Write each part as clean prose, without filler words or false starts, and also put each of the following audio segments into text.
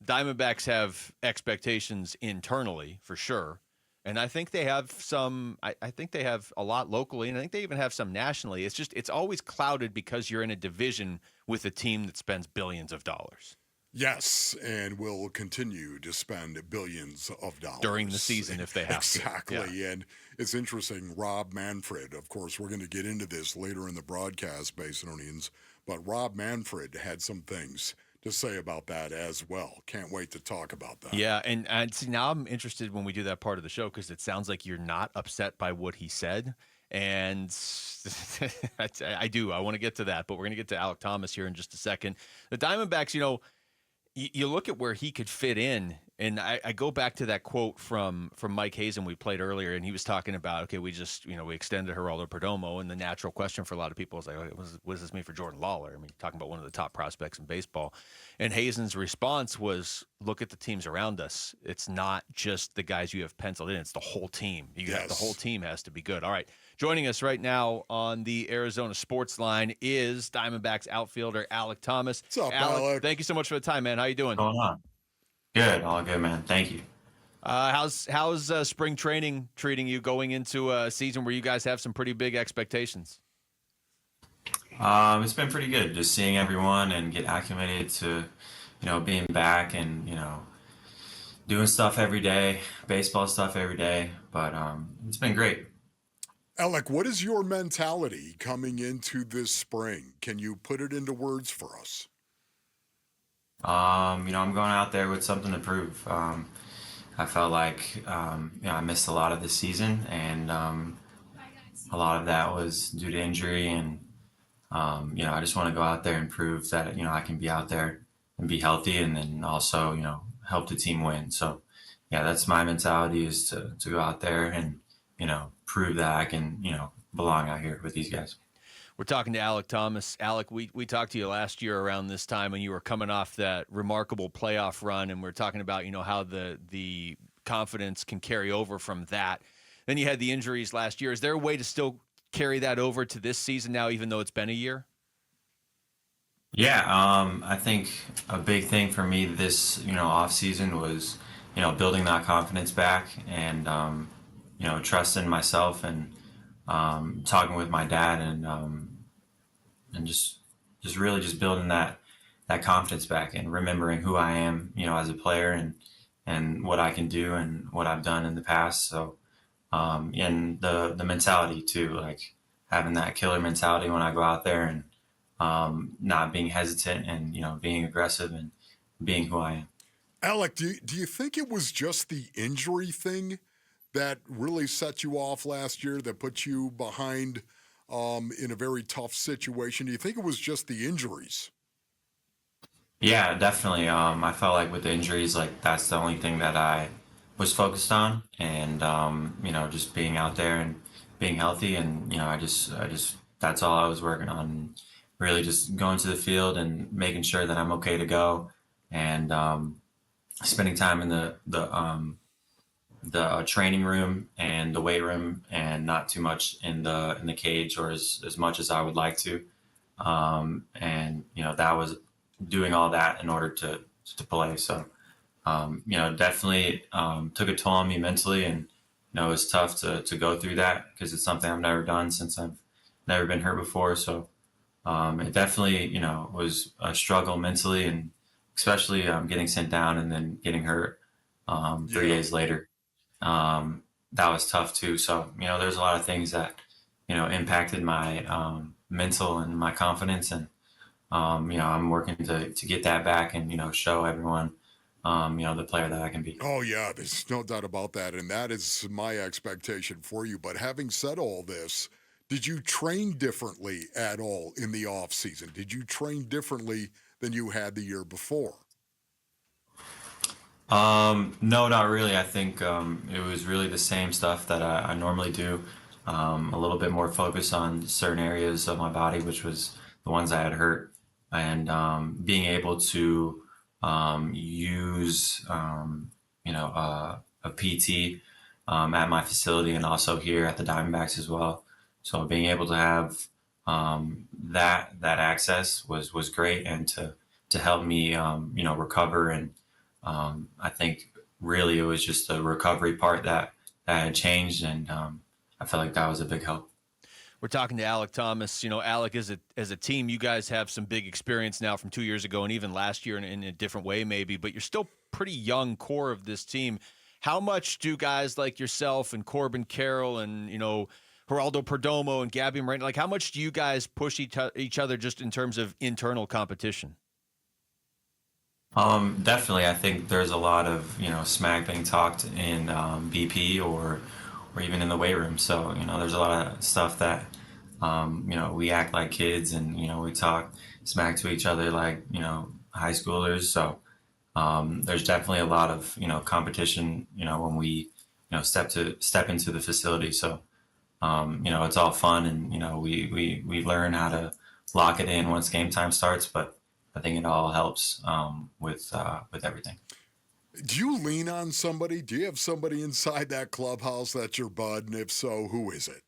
Diamondbacks have expectations internally for sure. And I think they have some, I think they have a lot locally, and I think they even have some nationally. It's always clouded because you're in a division with a team that spends billions of dollars. Yes, and will continue to spend billions of dollars. During the season if they have exactly. to. Exactly. Yeah. And it's interesting, Rob Manfred, of course, we're going to get into this later in the broadcast, Basinonians, but Rob Manfred had some things to say about that as well. Can't wait to talk about that. Yeah, and see, now I'm interested when we do that part of the show because it sounds like you're not upset by what he said. And I do. I want to get to that, but we're going to get to Alec Thomas here in just a second. The Diamondbacks, you look at where he could fit in, and I go back to that quote from Mike Hazen we played earlier, and he was talking about, okay, we just, we extended Geraldo Perdomo, and the natural question for a lot of people is like, okay, what does this mean for Jordan Lawler? I mean, talking about one of the top prospects in baseball. And Hazen's response was, look at the teams around us. It's not just the guys you have penciled in, it's the whole team. The whole team has to be good. All right, joining us right now on the Arizona Sports Line is Diamondbacks outfielder Alek Thomas. What's up, Alec? Thank you so much for the time, man. How you doing? What's going on? Good, all good, man. Thank you. How's spring training treating you going into a season where you guys have some pretty big expectations? It's been pretty good, just seeing everyone and get acclimated to, being back and, doing stuff every day, baseball stuff every day. But it's been great. Alec, what is your mentality coming into this spring? Can you put it into words for us? I'm going out there with something to prove. I felt like, I missed a lot of the season, and a lot of that was due to injury. And, I just want to go out there and prove that, I can be out there and be healthy, and then also, help the team win. So, yeah, that's my mentality, is to go out there and, prove that I can, belong out here with these guys. We're talking to Alek Thomas. Alec, we talked to you last year around this time when you were coming off that remarkable playoff run, and we're talking about, how the confidence can carry over from that. Then you had the injuries last year. Is there a way to still carry that over to this season now, even though it's been a year? Yeah, I think a big thing for me this, off season was, building that confidence back, and, trusting myself, and talking with my dad, and just really just building that confidence back, and remembering who I am, as a player, and what I can do and what I've done in the past. So, and the mentality too, like having that killer mentality when I go out there, and not being hesitant, and, being aggressive and being who I am. Alec, do you think it was just the injury thing that really set you off last year, that put you behind in a very tough situation? Do you think it was just the injuries? Yeah, definitely. I felt like with the injuries, like that's the only thing that I was focused on, and just being out there and being healthy, and I just that's all I was working on. Really, just going to the field and making sure that I'm okay to go, and spending time in the training room and the weight room, and not too much in the cage, or as much as I would like to. And that was doing all that in order to play. So definitely took a toll on me mentally, and it was tough to go through that, because it's something I've never done since I've never been hurt before. So it definitely was a struggle mentally, and especially getting sent down and then getting hurt 3 days later. That was tough too. So, there's a lot of things that, impacted my mental and my confidence. And, I'm working to get that back, and, show everyone, the player that I can be. Oh, yeah, there's no doubt about that. And that is my expectation for you. But having said all this, did you train differently at all in the off season? Did you train differently than you had the year before? No, not really. I think it was really the same stuff that I normally do. A little bit more focus on certain areas of my body, which was the ones I had hurt, and being able to use a PT at my facility, and also here at the Diamondbacks as well. So being able to have that access was great, and to help me recover, and I think really it was just the recovery part that had changed, and I felt like that was a big help. We're talking to Alec Thomas. You know, Alec, as a team, you guys have some big experience now from 2 years ago and even last year in a different way maybe, but you're still pretty young core of this team. How much do guys like yourself and Corbin Carroll and, you know, Geraldo Perdomo and Gabby Moreno, like how much do you guys push each other just in terms of internal competition? Definitely, I think there's a lot of smack being talked in BP or even in the weight room. So there's a lot of stuff that we act like kids, and we talk smack to each other like high schoolers. So there's definitely a lot of competition when we step into the facility. So it's all fun, and we learn how to lock it in once game time starts. But I think it all helps with everything. Do you lean on somebody? Do you have somebody inside that clubhouse that's your bud? And if so, who is it?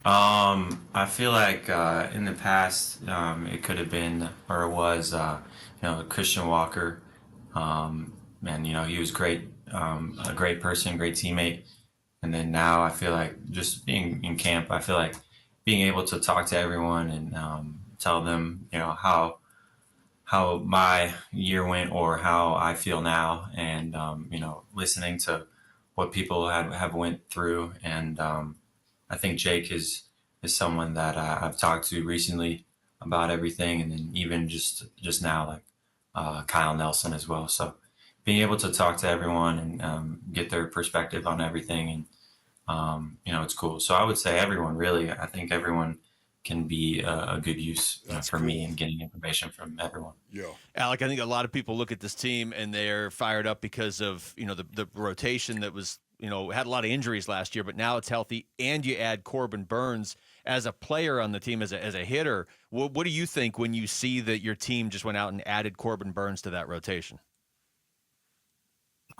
I feel like in the past it could have been or was Christian Walker, and he was great, a great person, great teammate. And then now I feel like just being in camp, I feel like being able to talk to everyone and tell them how my year went or how I feel now, and listening to what people have went through. And I think Jake is someone that I've talked to recently about everything, and then even just now, like Kyle Nelson as well. So being able to talk to everyone and get their perspective on everything, and it's cool. So I would say everyone, really. I think everyone can be a good use for me, and getting information from everyone. Yeah. Alec, I think a lot of people look at this team and they're fired up because of, the rotation that was, had a lot of injuries last year, but now it's healthy, and you add Corbin Burns as a player on the team, as a hitter. What do you think when you see that your team just went out and added Corbin Burns to that rotation?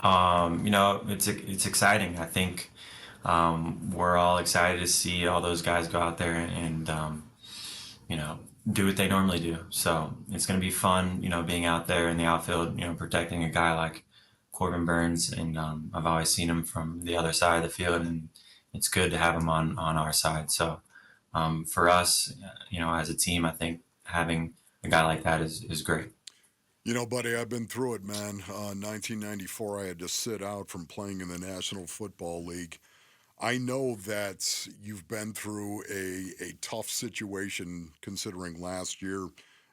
It's exciting. I think we're all excited to see all those guys go out there and do what they normally do. So it's going to be fun, being out there in the outfield, protecting a guy like Corbin Burns. And I've always seen him from the other side of the field, and it's good to have him on our side. So for us, as a team, I think having a guy like that is great. Buddy, I've been through it, man. 1994, I had to sit out from playing in the National Football League. I know that you've been through a tough situation considering last year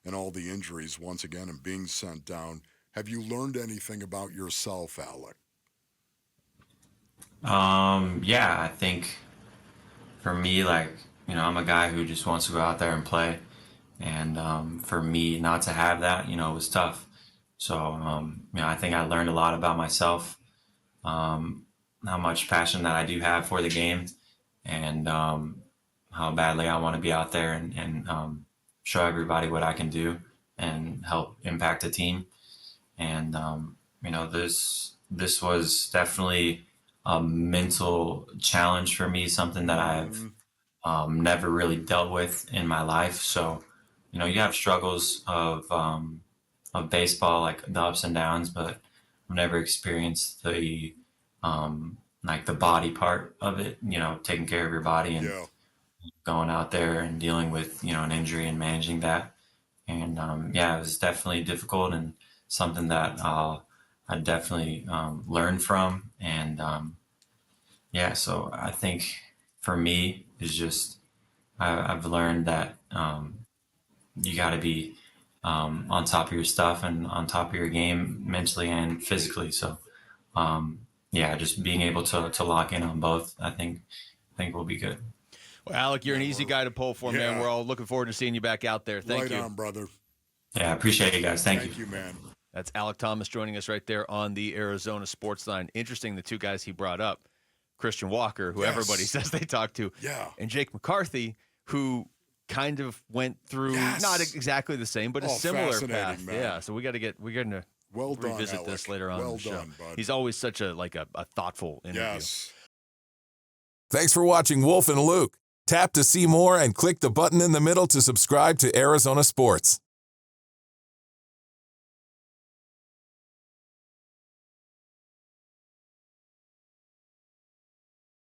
and all the injuries once again and being sent down. Have you learned anything about yourself, Alec? Yeah, I think for me, I'm a guy who just wants to go out there and play. And for me not to have that, was tough. So, I think I learned a lot about myself, how much passion that I do have for the game, and how badly I want to be out there and show everybody what I can do and help impact a team. And, this was definitely a mental challenge for me, something that I've never really dealt with in my life. So, you have struggles of baseball, like the ups and downs, but I've never experienced the the body part of it. Taking care of your body and going out there and dealing with an injury and managing that. And it was definitely difficult and something that I definitely learned from. And so I think for me is just I've learned that. You got to be on top of your stuff and on top of your game mentally and physically. So, just being able to lock in on both, I think will be good. Well, Alec, you're an easy guy to pull for, man. We're all looking forward to seeing you back out there. Thank you. Right on, brother. Yeah, I appreciate you guys. Thank you. Thank you, man. That's Alec Thomas joining us right there on the Arizona Sports Line. Interesting, the two guys he brought up, Christian Walker, who everybody says they talk to, and Jake McCarthy, who kind of went through not exactly the same, but a similar path. Man. Yeah, so we're going to revisit this later on in the show. Bud. He's always such a thoughtful interview. Yes. Thanks for watching Wolf and Luke. Tap to see more and click the button in the middle to subscribe to Arizona Sports.